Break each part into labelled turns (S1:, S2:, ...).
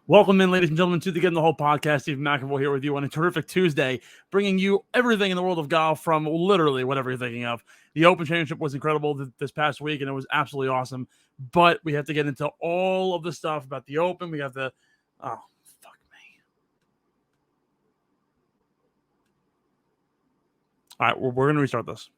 S1: Welcome in, ladies and gentlemen, to the Get in the Hole podcast. Steve McAvoy here with you on a terrific Tuesday, bringing you everything in the world of golf from literally whatever you're thinking of. The Open Championship was incredible this past week, and it was absolutely awesome. But we have to get into all of the stuff about the Open. We have to, oh, fuck me. All right, we're going to restart this.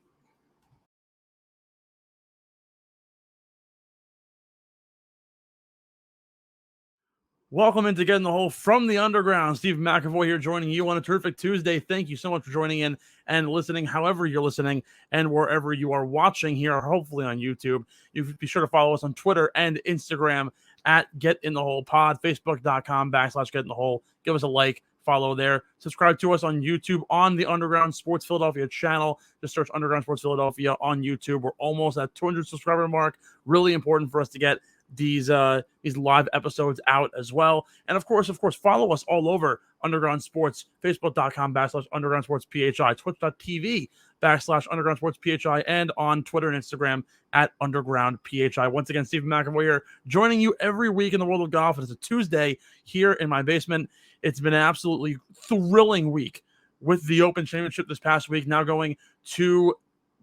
S1: Welcome into Get in the Hole from the Underground. Steve McAvoy here joining you on a terrific Tuesday. Thank you so much for joining in and listening, however you're listening, and wherever you are watching here, hopefully on YouTube. You be sure to follow us on Twitter and Instagram at Get in the Hole Pod, Facebook.com/Get in the Hole. Give us a like, follow there. Subscribe to us on YouTube on the Underground Sports Philadelphia channel. Just search Underground Sports Philadelphia on YouTube. We're almost at 200 subscriber mark. Really important for us to get these live episodes out as well. And of course, follow us all over Underground Sports, Facebook.com/Underground Sports PHI, Twitch.tv/Underground Sports PHI, and on Twitter and Instagram at Underground PHI. Once again, Steve McAvoy here, joining you every week in the world of golf. It's a Tuesday here in my basement. It's been an absolutely thrilling week with the Open Championship this past week, now going to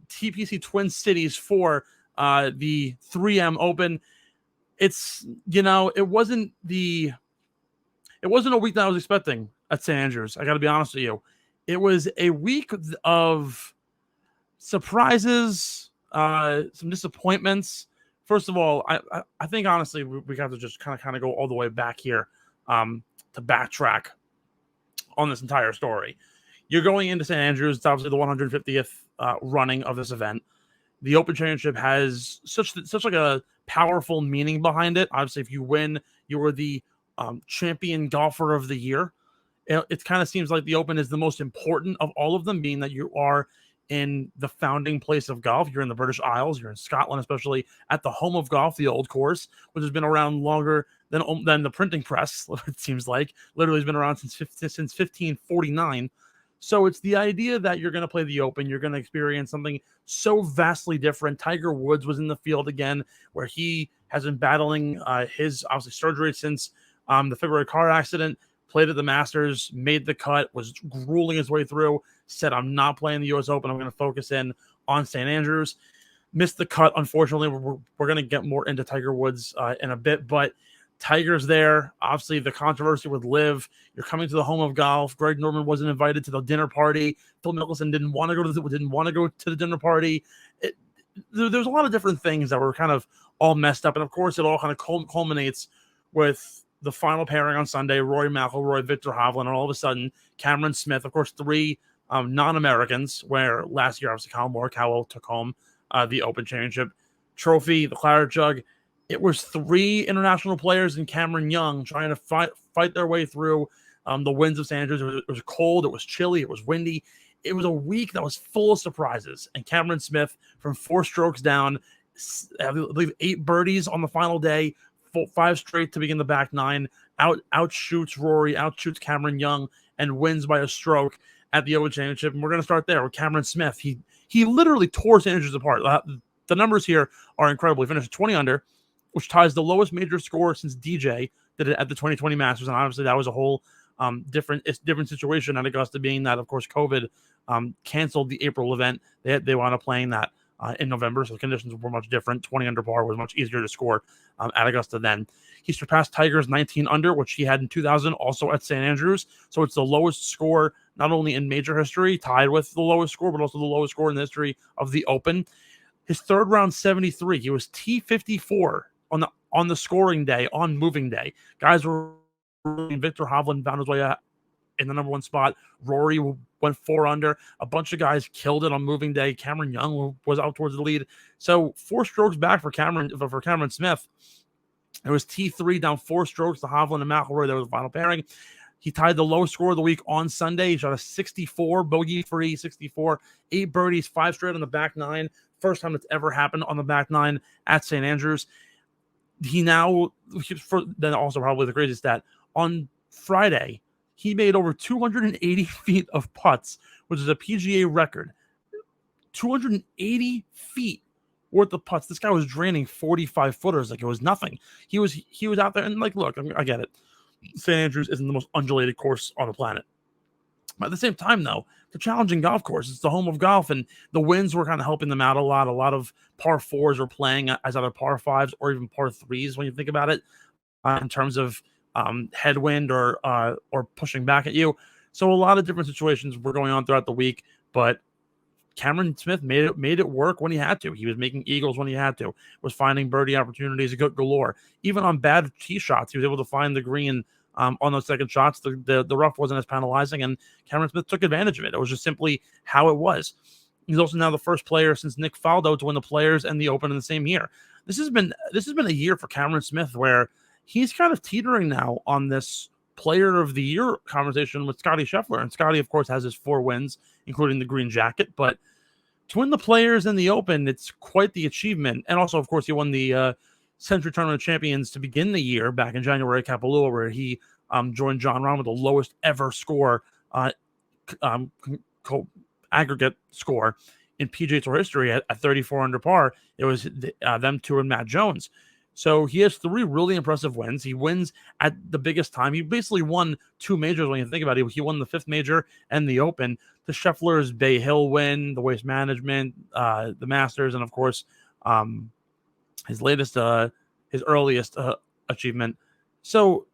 S1: TPC Twin Cities for the 3M Open. It's, it wasn't a week that I was expecting at St. Andrews. I got to be honest with you. It was a week of surprises, some disappointments. First of all, I think honestly we have to just kind of go all the way back here to backtrack on this entire story. You're going into St. Andrews. It's obviously the 150th running of this event. The Open Championship has such like a powerful meaning behind it. Obviously, if you win, you are the champion golfer of the year. It kind of seems like the Open is the most important of all of them, being that you are in the founding place of golf. You're in the British Isles. You're in Scotland, especially at the home of golf, the Old Course, which has been around longer than the printing press. It seems like literally has been around since 1549. So it's the idea that you're going to play the Open. You're going to experience something so vastly different. Tiger Woods was in the field again, where he has been battling his obviously surgery since the February car accident. Played at the Masters, made the cut, was grueling his way through. Said, "I'm not playing the U.S. Open. I'm going to focus in on St. Andrews." Missed the cut, unfortunately. We're going to get more into Tiger Woods in a bit, but Tiger's there. Obviously, the controversy with Liv. You're coming to the home of golf. Greg Norman wasn't invited to the dinner party. Phil Mickelson didn't want to go to the dinner party. There's a lot of different things that were kind of all messed up, and of course, it all kind of culminates with the final pairing on Sunday: Rory Mcilroy, Victor Hovland, and all of a sudden, Cameron Smith. Of course, three non-Americans. Where last year, obviously, Colin Morikawa took home the Open Championship trophy, the Claret Jug. It was three international players and Cameron Young trying to fight their way through the winds of St. Andrews. It was cold, it was chilly, it was windy. It was a week that was full of surprises. And Cameron Smith, from 4 strokes down, I believe 8 birdies on the final day, 5 straight to begin the back 9, outshoots Rory, outshoots Cameron Young, and wins by a stroke at the Open Championship. And we're going to start there with Cameron Smith. He literally tore St. Andrews apart. The numbers here are incredible. He finished 20 under, which ties the lowest major score since DJ did it at the 2020 Masters. And obviously that was a whole different situation at Augusta, being that, of course, COVID canceled the April event. They wound up playing that in November, so the conditions were much different. 20 under par was much easier to score at Augusta then. He surpassed Tiger's 19 under, which he had in 2000, also at St. Andrews. So it's the lowest score, not only in major history, tied with the lowest score, but also the lowest score in the history of the Open. His third round 73, he was T54 on the scoring day, on moving day. Guys were Victor Hovland found his way out in the number 1 spot. Rory went 4 under. A bunch of guys killed it on moving day. Cameron Young was out towards the lead. So 4 strokes back for Cameron Smith. It was T3 down 4 strokes to Hovland and McIlroy. That was the final pairing. He tied the lowest score of the week on Sunday. He shot a 64, bogey-free 64, 8 birdies, 5 straight on the back 9. First time it's ever happened on the back 9 at St. Andrews. Then also probably the craziest stat, on Friday, he made over 280 feet of putts, which is a PGA record. 280 feet worth of putts. This guy was draining 45 footers like it was nothing. He was out there, and like, look, I get it. St. Andrews isn't the most undulated course on the planet. But at the same time, though, it's a challenging golf course. It's the home of golf, and the winds were kind of helping them out a lot. A lot of par fours were playing as either par fives or even par threes when you think about it, in terms of headwind or pushing back at you. So a lot of different situations were going on throughout the week, but Cameron Smith made it work when he had to. He was making eagles when he had to, was finding birdie opportunities galore. Even on bad tee shots, he was able to find the green on those second shots. The rough wasn't as penalizing, and Cameron Smith took advantage of it. It was just simply how it was. He's also now the first player since Nick Faldo to win the Players and the Open in the same year. This has been a year for Cameron Smith where he's kind of teetering now on this Player of the Year conversation with Scotty Scheffler. And Scotty, of course, has his 4 wins, including the green jacket. But to win the Players and the Open, it's quite the achievement. And also, of course, he won the Century Tournament of Champions to begin the year back in January at Kapalua, where he joined John Rahm with the lowest ever score, aggregate score in PGA Tour history at 34 under par. It was them two and Matt Jones. So he has 3 really impressive wins. He wins at the biggest time. He basically won 2 majors when you think about it. He won the 5th major and the Open. The Scheffler's Bay Hill win, the Waste Management, the Masters, and of course, his earliest achievement. So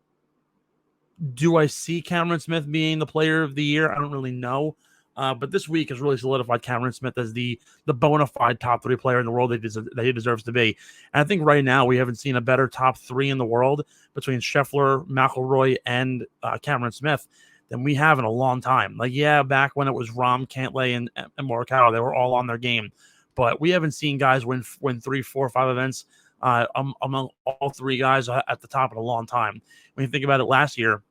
S1: do I see Cameron Smith being the Player of the Year? I don't really know. But this week has really solidified Cameron Smith as the bona fide top 3 player in the world that he deserves to be. And I think right now we haven't seen a better top 3 in the world between Scheffler, McIlroy, and Cameron Smith than we have in a long time. Like, yeah, back when it was Rahm, Cantlay, and Morikawa, they were all on their game. But we haven't seen guys win 3, 4, 5 events among all 3 guys at the top in a long time. When you think about it, last year,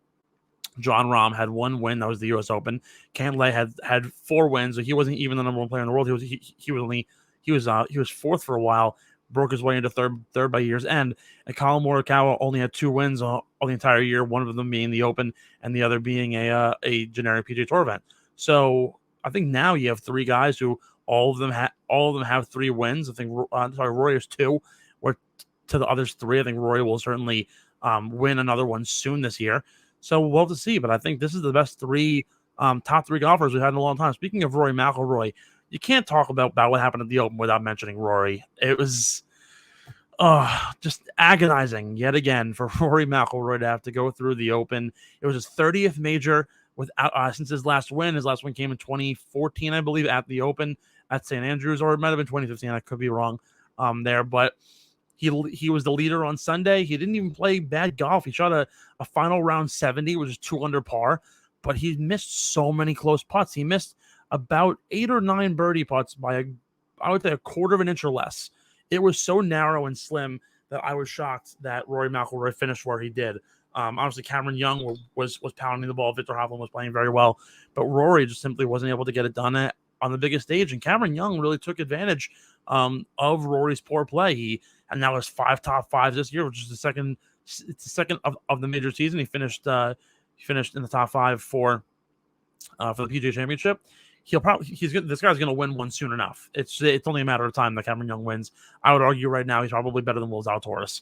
S1: John Rahm had 1 win. That was the U.S. Open. Cantlay had 4 wins. So he wasn't even the number 1 player in the world. He was 4th for a while. Broke his way into third by year's end. And Colin Morikawa only had 2 wins all the entire year. One of them being the Open, and the other being a generic PGA Tour event. So I think now you have 3 guys who all of them have 3 wins. I think Rory has 2. Or to the others 3, I think Rory will certainly win another one soon this year. So we'll have to see, but I think this is the best 3 top 3 golfers we've had in a long time. Speaking of Rory McIlroy, you can't talk about what happened at the Open without mentioning Rory. It was just agonizing yet again for Rory McIlroy to have to go through the Open. It was his 30th major without since his last win. His last win came in 2014, I believe, at the Open at St. Andrews, or it might have been 2015. I could be wrong there, but He was the leader on Sunday. He didn't even play bad golf. He shot a final round 70, which is 2 under par, but he missed so many close putts. He missed about 8 or 9 birdie putts by I would say a quarter of an inch or less. It was so narrow and slim that I was shocked that Rory McIlroy finished where he did. Obviously, Cameron Young was pounding the ball. Victor Hovland was playing very well, but Rory just simply wasn't able to get it done on the biggest stage. And Cameron Young really took advantage of Rory's poor play. And now has 5 top 5s this year, which is the second. It's the second of the major season. He finished in the top 5 for the PGA Championship. This guy's going to win one soon enough. It's only a matter of time that Cameron Young wins. I would argue right now he's probably better than Will Zalatoris.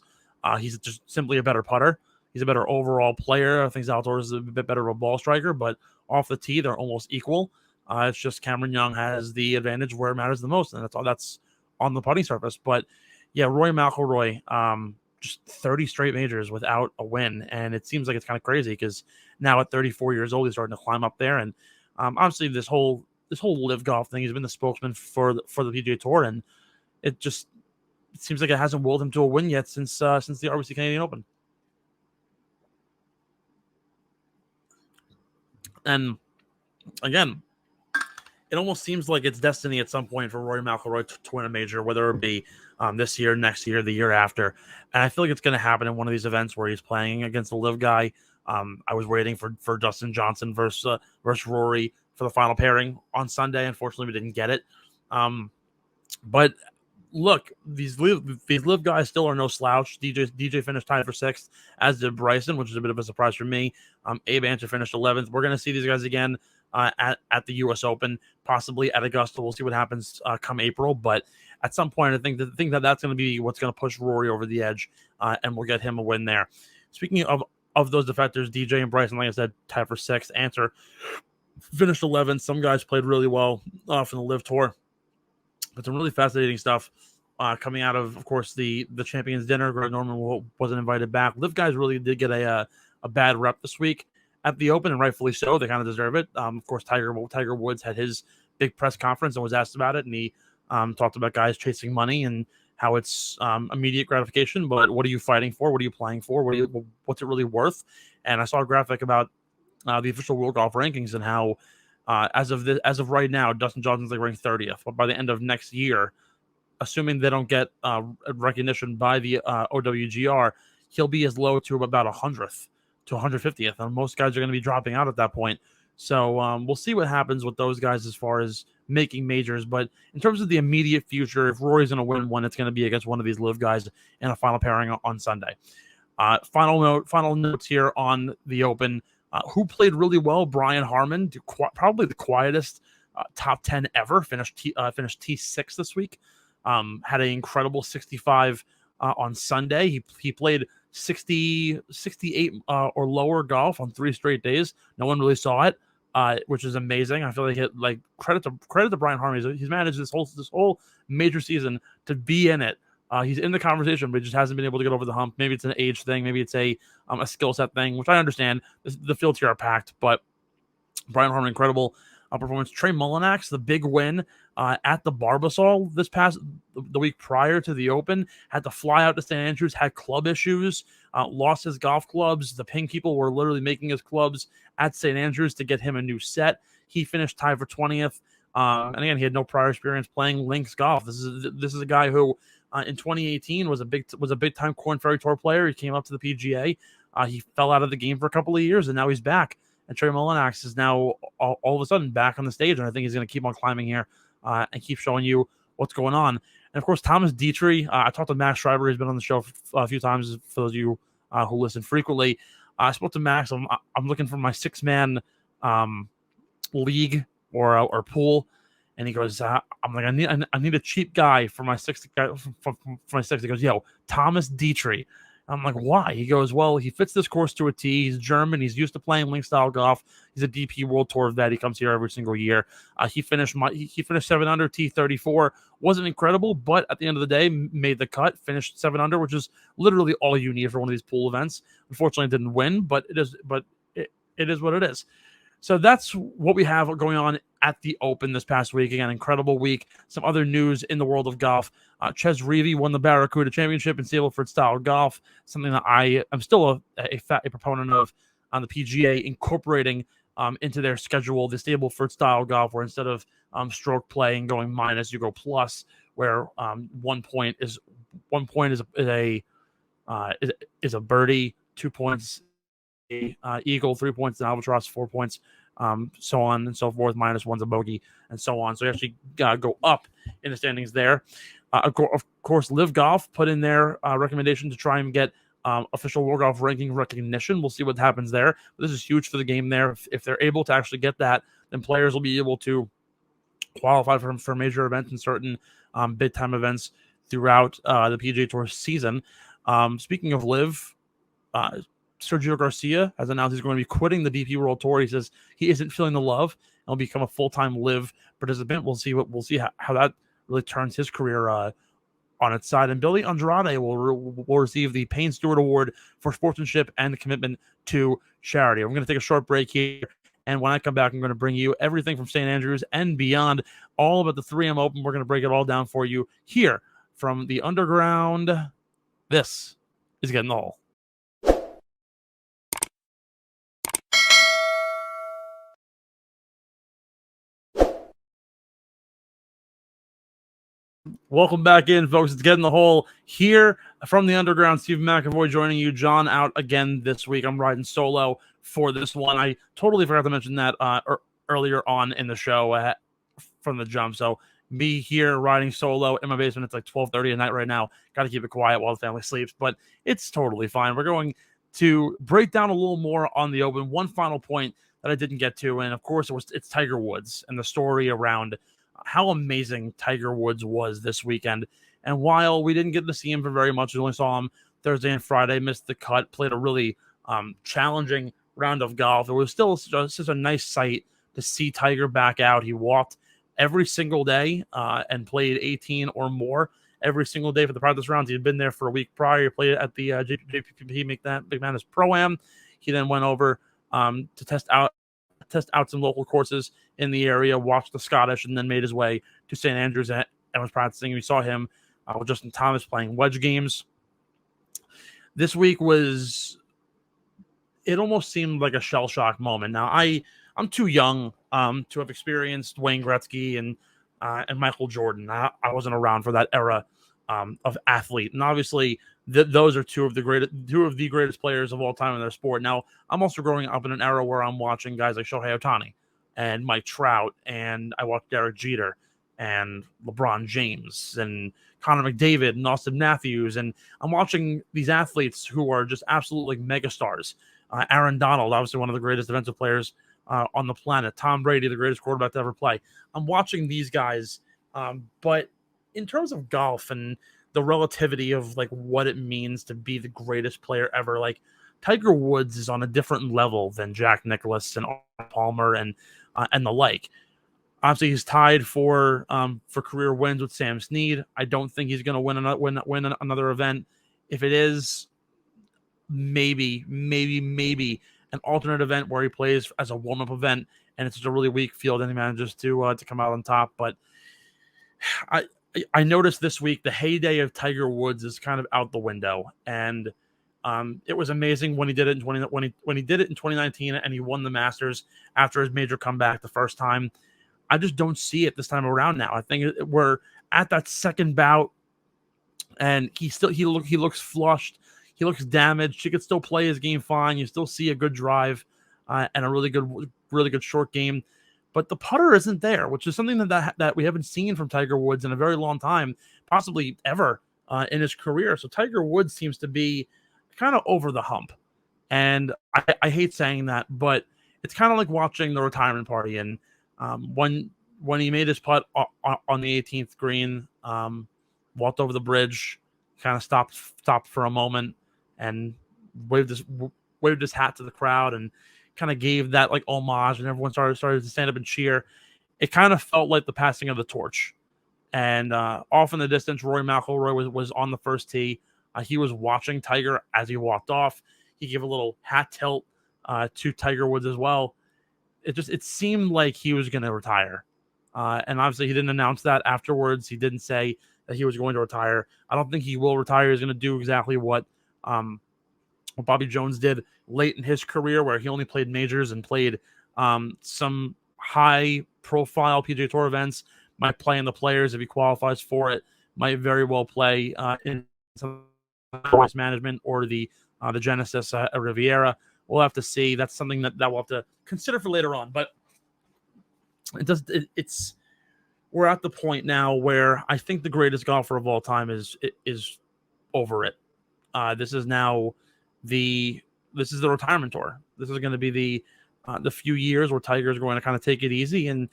S1: He's just simply a better putter. He's a better overall player. I think Zalatoris is a bit better of a ball striker, but off the tee they're almost equal. It's just Cameron Young has the advantage where it matters the most, and that's on the putting surface. But yeah, Rory McIlroy, just 30 straight majors without a win, and it seems like it's kind of crazy because now at 34 years old, he's starting to climb up there. And obviously, this whole live golf thing, he's been the spokesman for the PGA Tour, and it seems like it hasn't willed him to a win yet since the RBC Canadian Open. And again, it almost seems like it's destiny at some point for Rory McIlroy to win a major, whether it be this year, next year, the year after. And I feel like it's going to happen in one of these events where he's playing against a live guy. I was waiting for Dustin Johnson versus Rory for the final pairing on Sunday. Unfortunately, we didn't get it. But look, these live guys still are no slouch. DJ finished tied for 6th, as did Bryson, which is a bit of a surprise for me. Abe Ancer finished 11th. We're going to see these guys again at the U.S. Open, possibly at Augusta. We'll see what happens come April. But at some point, I think that's going to be what's going to push Rory over the edge, and we'll get him a win there. Speaking of of those defectors, DJ and Bryson, like I said, tied for 6th. Answer finished 11th. Some guys played really well from the Live Tour. But some really fascinating stuff coming out of course, the Champions Dinner. Greg Norman wasn't invited back. Live guys really did get a bad rep this week at the Open, and rightfully so. They kind of deserve it. Of course, Tiger Woods had his big press conference and was asked about it, and he talked about guys chasing money and how it's immediate gratification, but what are you fighting for? What are you playing for? What's it really worth? And I saw a graphic about the official World Golf rankings and how as of right now, Dustin Johnson's like ranked 30th, but by the end of next year, assuming they don't get recognition by the OWGR, he'll be as low to about 100th to 150th, and most guys are going to be dropping out at that point. So we'll see what happens with those guys as far as making majors. But in terms of the immediate future, if Rory's going to win one, it's going to be against one of these Live guys in a final pairing on Sunday. Final notes here on the Open. Who played really well? Brian Harman, probably the quietest top 10 ever. Finished T6 this week. Had an incredible 65 on Sunday. He played 60, 68 or lower golf on 3 straight days. No one really saw it, which is amazing. I feel like credit to Brian Harman. He's managed this whole major season to be in it. He's in the conversation, but he just hasn't been able to get over the hump. Maybe it's an age thing. Maybe it's a skill set thing, which I understand. The fields here are packed, but Brian Harman, incredible performance. Trey Mullinax, the big win at the Barbasol the week prior to the Open, had to fly out to St. Andrews, had club issues, lost his golf clubs. The ping people were literally making his clubs at St. Andrews to get him a new set. He finished tied for 20th. And again, he had no prior experience playing links golf. This is a guy who in 2018 was a big time Korn Ferry Tour player. He came up to the PGA. He fell out of the game for a couple of years, and now he's back. And Trey Mullinax is now all of a sudden back on the stage, and I think he's going to keep on climbing here and keep showing you what's going on. And, of course, Thomas Dietrich. I talked to Max Schreiber. He's been on the show a few times for those of you who listen frequently. I spoke to Max. I'm looking for my 6-man league or pool. And he goes, I'm like, I need a cheap guy for my 6. For my 6. He goes, yo, Thomas Dietrich. I'm like, why? He goes, well, he fits this course to a T. He's German. He's used to playing link style golf. He's a DP World Tour vet. He comes here every single year. He finished 7 under, T34. Wasn't incredible, but at the end of the day, made the cut. Finished 7 under, which is literally all you need for one of these pool events. Unfortunately, didn't win, but it is what it is. So that's what we have going on at the Open this past week. Again, incredible week. Some other news in the world of golf. Ches Reavie won the Barracuda Championship in Stableford style golf, something that I am still a proponent of on the PGA, incorporating into their schedule the Stableford style golf, where instead of stroke play and going minus, you go plus, where 1 point is a birdie, 2 points eagle, 3 points an albatross, 4 points, so on and so forth. -1's a bogey, and so on. So you actually go up in the standings there. Of course, Live Golf put in their recommendation to try and get official World Golf ranking recognition. We'll see what happens there. But this is huge for the game there. If they're able to actually get that, then players will be able to qualify for major events and certain big time events throughout the PGA Tour season. Speaking of Live, Sergio Garcia has announced he's going to be quitting the DP World Tour. He says he isn't feeling the love and will become a full-time Live participant. We'll see how that really turns his career on its side. And Billy Andrade will receive the Payne Stewart Award for sportsmanship and commitment to charity. I'm going to take a short break here, and when I come back, I'm going to bring you everything from St. Andrews and beyond, all about the 3M Open. We're going to break it all down for you here from the underground. This is Getting the Hole. Welcome back in, folks. It's Getting the Hole here from the underground. Steve McAvoy joining you. John out again this week. I'm riding solo for this one. I totally forgot to mention that earlier on in the show from the jump. So me here riding solo in my basement. It's like 12:30 at night right now. Got to keep it quiet while the family sleeps, but it's totally fine. We're going to break down a little more on the Open. One final point that I didn't get to, and of course it's Tiger Woods and the story around how amazing Tiger Woods was this weekend. And while we didn't get to see him for very much, we only saw him Thursday and Friday, missed the cut, played a really challenging round of golf. It was still such a nice sight to see Tiger back out. He walked every single day and played 18 or more every single day for the practice rounds. He had been there for a week prior. He played at the JPP McManus Pro-Am. He then went over to test out some local courses in the area, watched the Scottish, and then made his way to St. Andrews and was practicing. We saw him with Justin Thomas playing wedge games. This week it almost seemed like a shell shock moment. Now, I'm too young to have experienced Wayne Gretzky and Michael Jordan. I wasn't around for that era of athlete, and obviously those are two of the greatest players of all time in their sport. Now, I'm also growing up in an era where I'm watching guys like Shohei Ohtani and Mike Trout, and I watch Derek Jeter and LeBron James and Connor McDavid and Austin Matthews, and I'm watching these athletes who are just absolute megastars. Aaron Donald, obviously one of the greatest defensive players on the planet. Tom Brady, the greatest quarterback to ever play. I'm watching these guys, but in terms of golf and the relativity of what it means to be the greatest player ever, Tiger Woods is on a different level than Jack Nicklaus and Arnold Palmer and the like. Obviously, he's tied for career wins with Sam Snead. I don't think he's going to win another event. If it is, maybe an alternate event where he plays as a warm-up event, and it's just a really weak field, and he manages to come out on top. But I noticed this week the heyday of Tiger Woods is kind of out the window, and it was amazing when he did it when he did it in 2019, and he won the Masters after his major comeback the first time. I just don't see it this time around now. I think we're at that second bout, and he looks flushed. He looks damaged. He could still play his game fine. You still see a good drive and a really good short game. But the putter isn't there, which is something that we haven't seen from Tiger Woods in a very long time, possibly ever in his career. So Tiger Woods seems to be kind of over the hump. And I hate saying that, but it's kind of like watching the retirement party. And when he made his putt on the 18th green, walked over the bridge, kind of stopped for a moment, and waved his hat to the crowd and kind of gave that homage, and everyone started to stand up and cheer. It kind of felt like the passing of the torch. And off in the distance, Rory Mcilroy was on the first tee. He was watching Tiger as he walked off. He gave a little hat tilt to Tiger Woods as well. It seemed like he was going to retire. And obviously he didn't announce that afterwards. He didn't say that he was going to retire. I don't think he will retire. He's going to do exactly what Bobby Jones did late in his career, where he only played majors and played some high-profile PGA Tour events. Might play in the Players if he qualifies for it. Might very well play in some voice management or the Genesis Riviera. We'll have to see. That's something that we'll have to consider for later on. But we're at the point now where I think the greatest golfer of all time is over it. This is the retirement tour. This is going to be the few years where Tiger is going to kind of take it easy and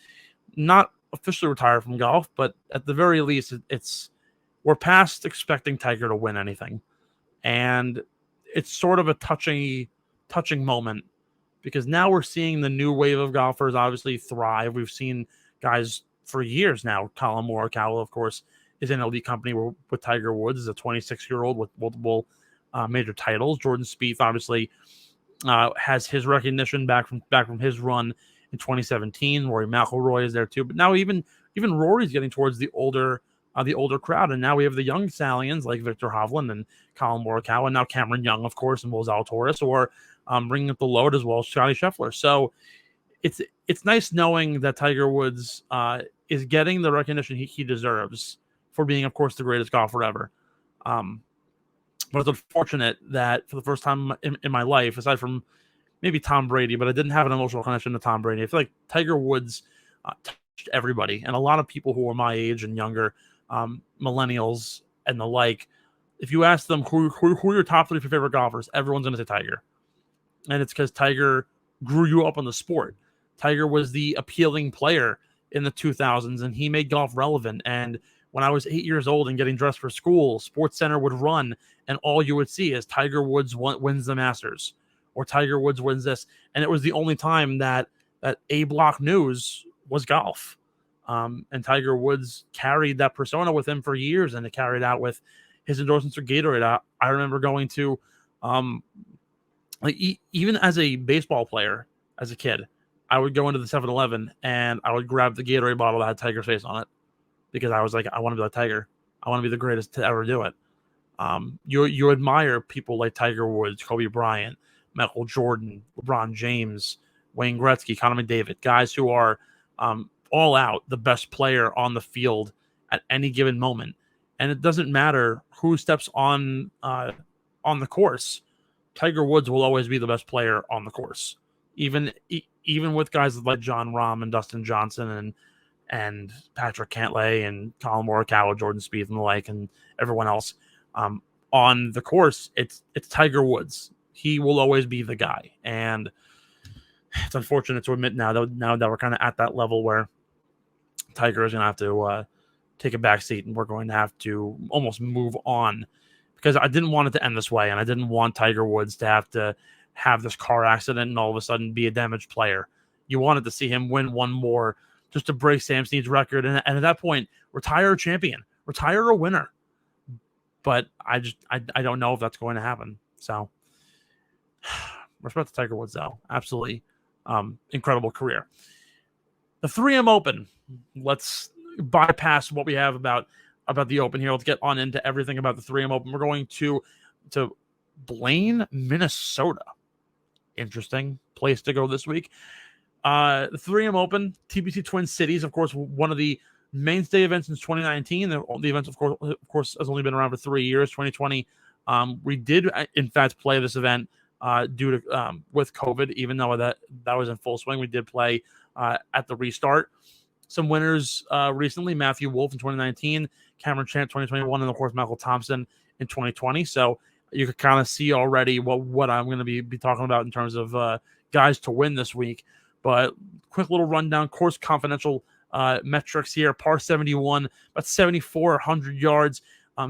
S1: not officially retire from golf, but at the very least, we're past expecting Tiger to win anything, and it's sort of a touching moment, because now we're seeing the new wave of golfers obviously thrive. We've seen guys for years now. Colin Morikawa, of course, is in elite company with Tiger Woods, is a 26-year-old with multiple major titles. Jordan Spieth obviously has his recognition back from his run in 2017. Rory McIlroy is there too, but now even Rory's getting towards the older crowd, and now we have the young stallions like Victor Hovland and Colin Morikawa, and now Cameron Young, of course, and Will Zalatoris, or bringing up the load as well as Scotty Scheffler. So it's nice knowing that Tiger Woods is getting the recognition he deserves for being, of course, the greatest golfer ever. But it's unfortunate that for the first time in my life, aside from maybe Tom Brady, but I didn't have an emotional connection to Tom Brady. I feel like Tiger Woods touched everybody, and a lot of people who are my age and younger, millennials and the like. If you ask them who are your top 3 favorite golfers, everyone's going to say Tiger, and it's because Tiger grew you up on the sport. Tiger was the appealing player in the 2000s, and he made golf relevant. And when I was 8 years old and getting dressed for school, SportsCenter would run, and all you would see is Tiger Woods wins the Masters, or Tiger Woods wins this. And it was the only time that A Block News was golf. And Tiger Woods carried that persona with him for years, and it carried out with his endorsements for Gatorade. I remember going to, even as a baseball player, as a kid, I would go into the 7-Eleven and I would grab the Gatorade bottle that had Tiger's face on it because I was like, I want to be like Tiger. I want to be the greatest to ever do it. You admire people like Tiger Woods, Kobe Bryant, Michael Jordan, LeBron James, Wayne Gretzky, Connor McDavid, guys who are all out the best player on the field at any given moment. And it doesn't matter who steps on the course. Tiger Woods will always be the best player on the course, even with guys like John Rahm and Dustin Johnson and Patrick Cantlay and Colin Morikawa, Jordan Spieth and the like, and everyone else on the course. It's Tiger Woods. He will always be the guy, and it's unfortunate to admit now that we're kind of at that level where Tiger is going to have to take a back seat, and we're going to have to almost move on, because I didn't want it to end this way, and I didn't want Tiger Woods to have this car accident and all of a sudden be a damaged player. You wanted to see him win one more just to break Sam Snead's record, and at that point, retire a champion, retire a winner. But I don't know if that's going to happen. So respect to Tiger Woods, though. Absolutely incredible career. The 3M Open. Let's bypass what we have about the Open here. Let's get on into everything about the 3M Open. We're going to Blaine, Minnesota. Interesting place to go this week. The 3M Open, TPC Twin Cities, of course, one of the mainstay events since 2019. The event, of course, has only been around for 3 years. 2020, we did in fact play this event due to with COVID, even though that was in full swing. We did play at the restart. Some winners recently: Matthew Wolff in 2019, Cameron Champ 2021, and of course Michael Thompson in 2020. So you can kind of see already what I'm going to be talking about in terms of guys to win this week. But quick little rundown: course confidential metrics here. Par 71, about 7,400 yards.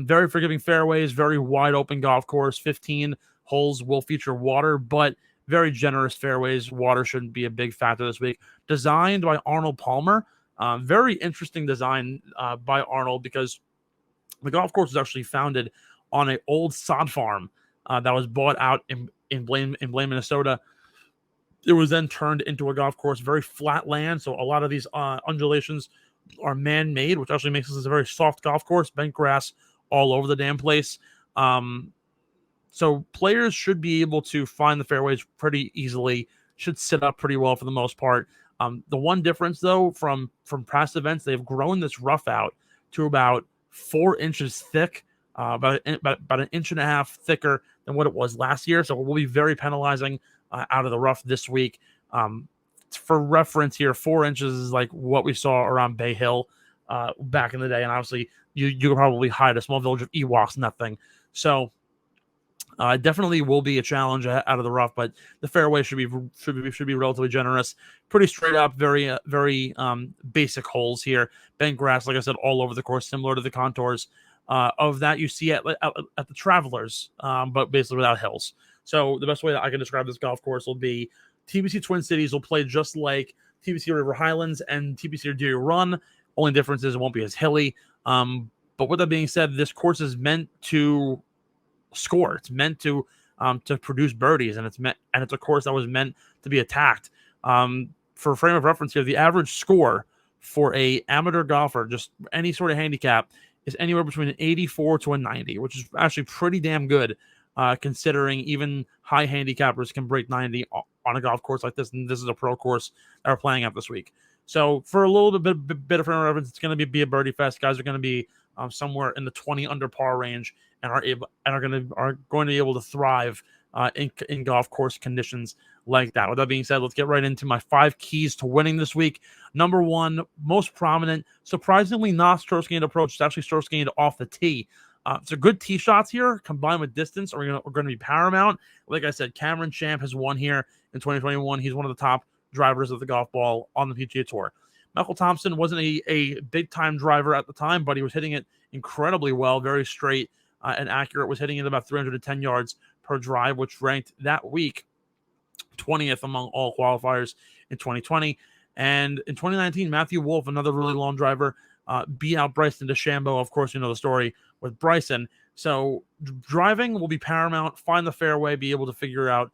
S1: Very forgiving fairways, very wide open golf course. 15 holes will feature water, but very generous fairways. Water shouldn't be a big factor this week. Designed by Arnold Palmer. Very interesting design by Arnold, because the golf course was actually founded on an old sod farm that was bought out in Blaine, Minnesota. It was then turned into a golf course, very flat land. So a lot of these undulations are man-made, which actually makes this a very soft golf course. Bent grass all over the damn place. So players should be able to find the fairways pretty easily, should sit up pretty well for the most part. The one difference, though, from past events, they've grown this rough out to about 4 inches thick, about an inch and a half thicker than what it was last year. So it will be very penalizing out of the rough this week. For reference here, 4 inches is like what we saw around Bay Hill back in the day. And obviously, you could probably hide a small village of Ewoks in that thing. So definitely will be a challenge out of the rough, but the fairway should be relatively generous. Pretty straight up, very basic holes here. Bent grass, like I said, all over the course, similar to the contours of that you see at the Travelers, but basically without hills. So the best way that I can describe this golf course will be TPC Twin Cities will play just like TPC River Highlands and TPC Deer Run. Only difference is it won't be as hilly. But with that being said, this course is meant to score. It's meant to produce birdies, and it's a course that was meant to be attacked. For frame of reference here, the average score for a amateur golfer, just any sort of handicap, is anywhere between an 84 to a 90, which is actually pretty damn good, considering even high handicappers can break 90 on a golf course like this, and this is a pro course that we're playing at this week. So for a little bit of frame of reference, it's going to be a birdie fest. Guys are going to be somewhere in the 20 under par range, and are going to be able to thrive in golf course conditions like that. With that being said, let's get right into my 5 keys to winning this week. Number 1, most prominent, surprisingly not stroke gained approach. It's actually stroke gained off the tee. So good tee shots here combined with distance are going to be paramount. Like I said, Cameron Champ has won here in 2021. He's one of the top drivers of the golf ball on the PGA Tour. Michael Thompson wasn't a big-time driver at the time, but he was hitting it incredibly well, very straight and accurate, was hitting it about 310 yards per drive, which ranked that week 20th among all qualifiers in 2020. And in 2019, Matthew Wolff, another really long driver, beat out Bryson DeChambeau. Of course, you know the story with Bryson. So driving will be paramount. Find the fairway, be able to figure out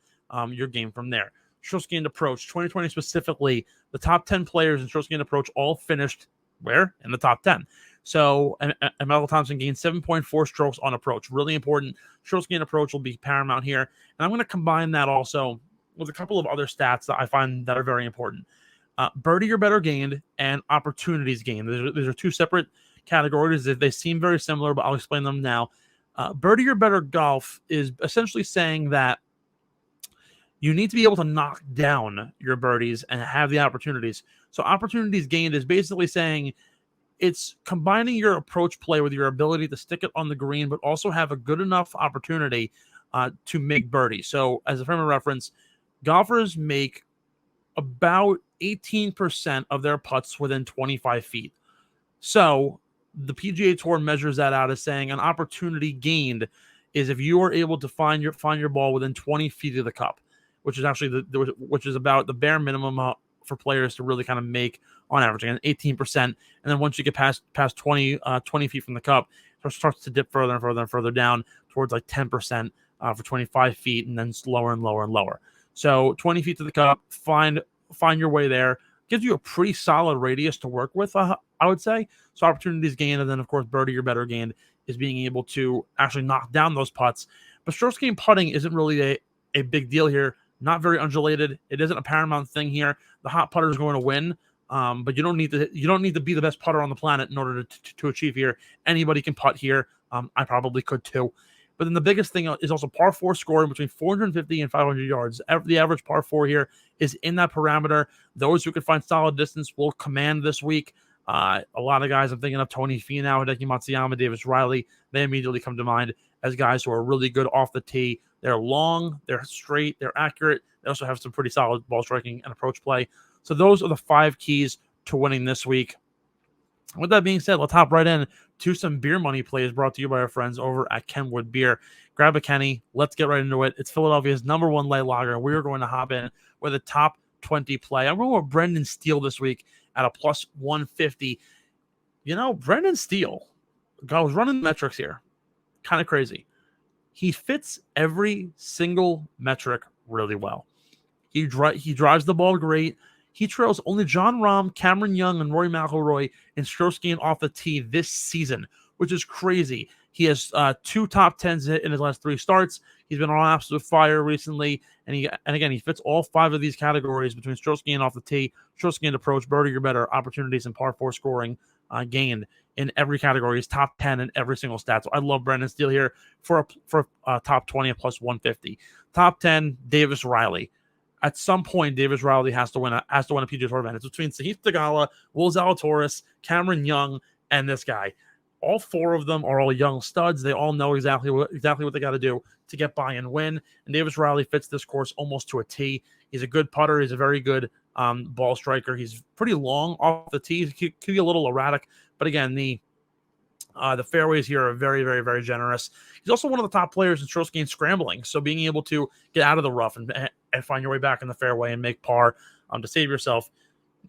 S1: your game from there. Stroke gained approach, 2020 specifically, the top 10 players in stroke gained approach all finished where? In the top 10. So, and Michael Thompson gained 7.4 strokes on approach. Really important. Stroke gained approach will be paramount here. And I'm going to combine that also with a couple of other stats that I find that are very important. Birdie or better gained and opportunities gained. These are two separate categories. They seem very similar, but I'll explain them now. Birdie or better golf is essentially saying that you need to be able to knock down your birdies and have the opportunities. So opportunities gained is basically saying it's combining your approach play with your ability to stick it on the green, but also have a good enough opportunity to make birdie. So as a frame of reference, golfers make about 18% of their putts within 25 feet. So the PGA Tour measures that out as saying an opportunity gained is if you are able to find your ball within 20 feet of the cup, which is actually which is about the bare minimum for players to really kind of make on average, again, 18%. And then once you get past 20 feet from the cup, it starts to dip further and further and further down towards like 10% for 25 feet, and then lower and lower and lower. So 20 feet to the cup, find your way there. Gives you a pretty solid radius to work with, I would say. So opportunities gained, and then, of course, birdie or better gained is being able to actually knock down those putts. But strokes gained putting isn't really a big deal here. Not very undulated. It isn't a paramount thing here. The hot putter is going to win, but you don't need to be the best putter on the planet in order to achieve here. Anybody can putt here. I probably could too. But then the biggest thing is also par 4 scoring between 450 and 500 yards. The average par 4 here is in that parameter. Those who can find solid distance will command this week. A lot of guys, I'm thinking of Tony Finau, Hideki Matsuyama, Davis Riley, they immediately come to mind as guys who are really good off the tee. They're long, they're straight, they're accurate. They also have some pretty solid ball striking and approach play. So those are the 5 keys to winning this week. With that being said, let's hop right in to some beer money plays brought to you by our friends over at Kenwood Beer. Grab a Kenny. Let's get right into it. It's Philadelphia's #1 light lager. We're going to hop in with a top 20 play. I'm going with Brendan Steele this week at a plus 150. You know, Brendan Steele, I was running the metrics here. Kind of crazy. He fits every single metric really well. He drives the ball great. He trails only Jon Rahm, Cameron Young, and Rory McIlroy in strokes gained off the tee this season, which is crazy. He has 2 top 10s in his last 3 starts. He's been on absolute fire recently, and again he fits all 5 of these categories between strokes gained off the tee, strokes gained approach, birdie or better, opportunities, and par 4 scoring gained in every category. He's top 10 in every single stat. So I love Brendan Steele here for a top 20 at plus 150. Top 10, Davis Riley. At some point, Davis Riley has to win a PGA Tour event. It's between Sahith Theegala, Will Zalatoris, Cameron Young, and this guy. All 4 of them are all young studs. They all know exactly what they got to do to get by and win. And Davis Riley fits this course almost to a T. He's a good putter. He's a very good ball striker. He's pretty long off the tee. He could be a little erratic, but again, the fairways here are very, very, very generous. He's also one of the top players in strokes gained scrambling. So being able to get out of the rough and find your way back in the fairway and make par to save yourself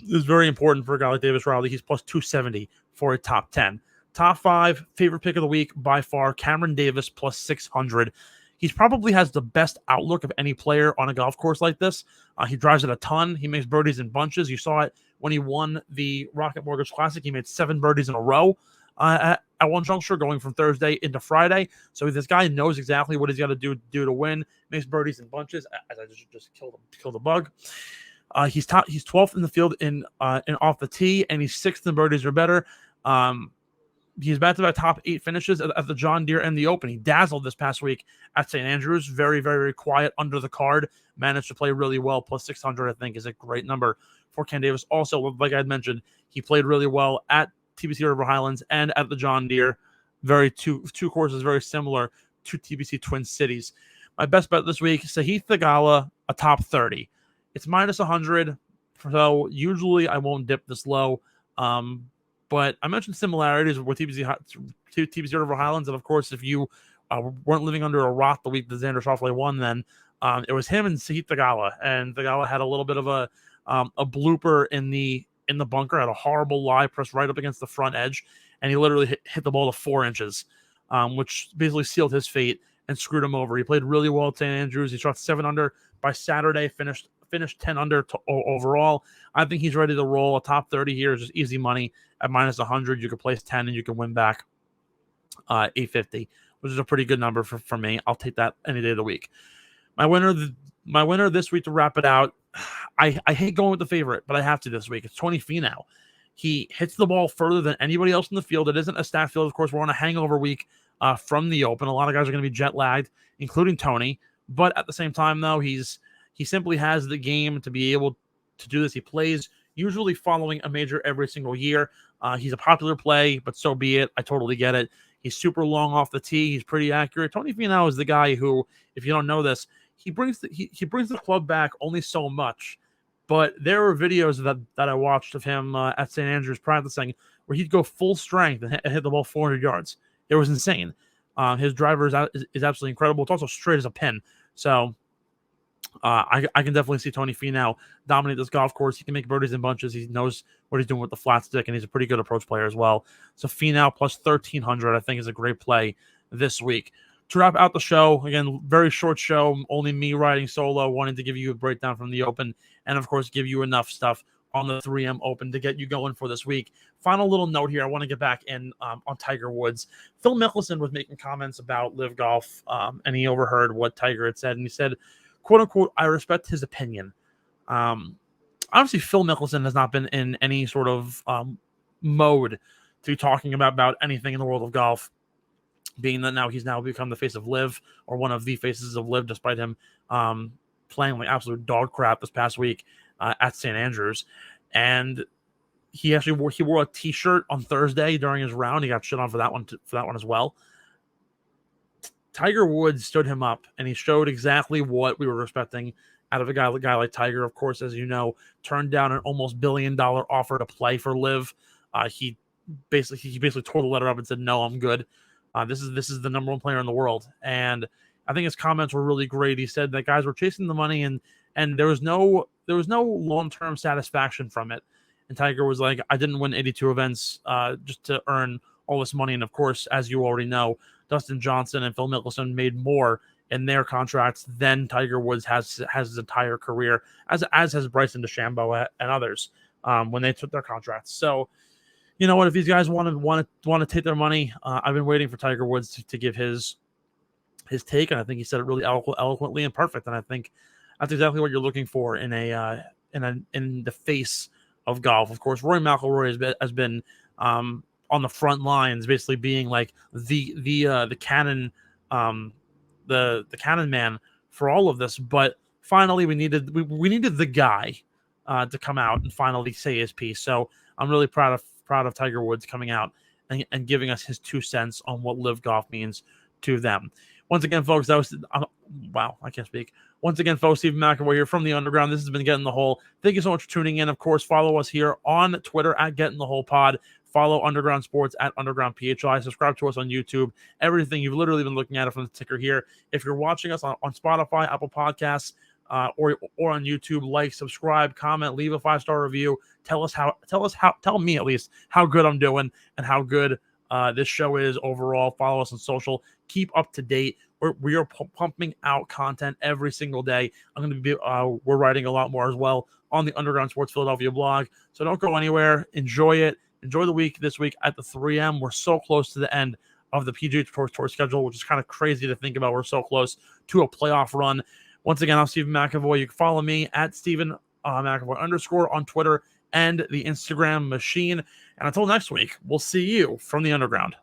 S1: is very important for a guy like Davis Riley. He's plus 270 for a top 10. Top 5, favorite pick of the week by far, Cameron Davis plus 600. He probably has the best outlook of any player on a golf course like this. He drives it a ton. He makes birdies in bunches. You saw it when he won the Rocket Mortgage Classic. He made 7 birdies in a row at one juncture, going from Thursday into Friday. So this guy knows exactly what he's got to do to win. Makes birdies in bunches. As I just killed a bug. He's 12th in the field in off the tee, and he's 6th in birdies or better. He's back-to-back top 8 finishes at the John Deere and the Open. He dazzled this past week at St. Andrews. Very, very, very quiet under the card. Managed to play really well. Plus 600, I think, is a great number for Ken Davis. Also, like I had mentioned, he played really well at TPC River Highlands and at the John Deere. Two courses very similar to TPC Twin Cities. My best bet this week, Sahith Theegala, a top 30. It's minus 100, so usually I won't dip this low. But I mentioned similarities with TPC River Highlands, and of course, if you weren't living under a rock the week that Xander Schauffele won, then It was him and Sahith Theegala, and Theegala had a little bit of a blooper in the bunker, had a horrible lie pressed right up against the front edge, and he literally hit the ball to 4 inches, which basically sealed his fate and screwed him over. He played really well at St. Andrews. He shot 7 under by Saturday, finished 10 under overall. I think he's ready to roll. A top 30 here is just easy money at -100. You can place 10 and you can win back 850, which is a pretty good number for me. I'll take that any day of the week. My winner this week to wrap it out. I hate going with the favorite, but I have to this week. It's Tony Finau. He hits the ball further than anybody else in the field. It isn't a stat field. Of course, we're on a hangover week from the Open. A lot of guys are going to be jet lagged, including Tony. But at the same time, though, he simply has the game to be able to do this. He plays usually following a major every single year. He's a popular play, but so be it. I totally get it. He's super long off the tee. He's pretty accurate. Tony Finau is the guy who, if you don't know this, he brings the club back only so much. But there were videos that I watched of him at St. Andrews practicing where he'd go full strength and hit the ball 400 yards. It was insane. His driver is absolutely incredible. It's also straight as a pin. So I can definitely see Tony Finau dominate this golf course. He can make birdies in bunches. He knows what he's doing with the flat stick, and he's a pretty good approach player as well. So Finau plus 1,300, I think, is a great play this week. To wrap out the show, again, very short show, only me riding solo, wanting to give you a breakdown from the Open, and of course, give you enough stuff on the 3M Open to get you going for this week. Final little note here, I want to get back in on Tiger Woods. Phil Mickelson was making comments about LIV Golf, and he overheard what Tiger had said, and he said, quote unquote, I respect his opinion. Obviously, Phil Mickelson has not been in any sort of mode to be talking about anything in the world of golf, being that he's now become the face of LIV, or one of the faces of LIV, despite him playing like absolute dog crap this past week at St. Andrews. And he actually wore a t-shirt on Thursday during his round. He got shit on for that one as well. Tiger Woods stood him up, and he showed exactly what we were expecting out of a guy like Tiger. Of course, as you know, turned down an almost $1 billion offer to play for LIV. He basically tore the letter up and said, "No, I'm good. This is the number one player in the world." And I think his comments were really great. He said that guys were chasing the money, and there was no long-term satisfaction from it. And Tiger was like, "I didn't win 82 events just to earn all this money." And of course, as you already know, Dustin Johnson and Phil Mickelson made more in their contracts than Tiger Woods has his entire career, as has Bryson DeChambeau and others when they took their contracts. So, you know what? If these guys want to take their money, I've been waiting for Tiger Woods to give his take, and I think he said it really eloquently and perfect. And I think that's exactly what you're looking for in the face of golf. Of course, Rory Mcilroy has been on the front lines, basically being like the cannon the cannon man for all of this. But finally, we needed the guy to come out and finally say his piece. So I'm really proud of Tiger Woods coming out and giving us his 2 cents on what LIV Golf means to them. Once again, folks, that was wow, I can't speak. Once again, folks, Stephen McAvoy here from the Underground. This has been Getting the Hole. Thank you so much for tuning in. Of course, follow us here on Twitter at Getting the Hole Pod. Follow Underground Sports at Underground PHI. Subscribe to us on YouTube. Everything you've literally been looking at it from the ticker here. If you're watching us on Spotify, Apple Podcasts, or on YouTube, like, subscribe, comment, leave a 5-star review. Tell me at least how good I'm doing and how good this show is overall. Follow us on social. Keep up to date. We are pumping out content every single day. We're writing a lot more as well on the Underground Sports Philadelphia blog. So don't go anywhere. Enjoy it. Enjoy the week this week at the 3M. We're so close to the end of the PGA Tour schedule, which is kind of crazy to think about. We're so close to a playoff run. Once again, I'm Stephen McAvoy. You can follow me at Stephen McAvoy _ on Twitter and the Instagram machine. And until next week, we'll see you from the Underground.